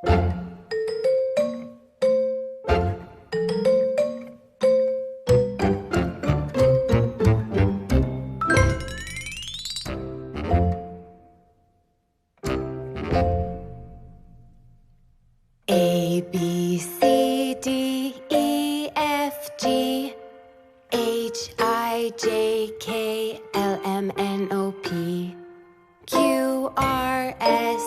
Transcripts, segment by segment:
A, B, C, D, E, F, G, H, I, J, K, L, M, N, O, P, Q, R, S,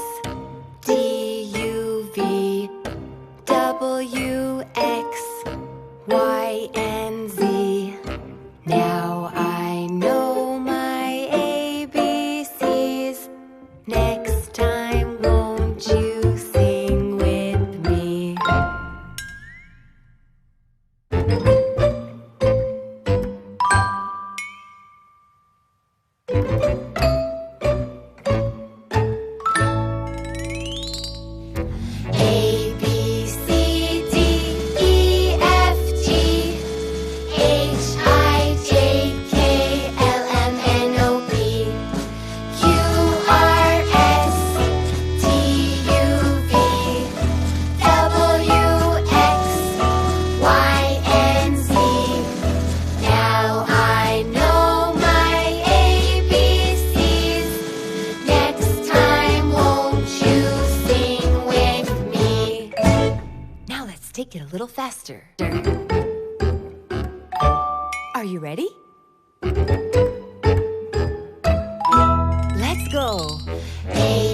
T, U, V, W, X, Y, and Z. Now I know my ABCs. Next time, won't you sing with me? A, B, C, D, E, F, G, H, I, J, K, L, M, N, O, P, Q, R, S, T, U, V, W, X, Y, and Z. Now I know my ABCs. Next time, won't you sing with me? Now let's take it a little faster. Are you ready? Let's go. A,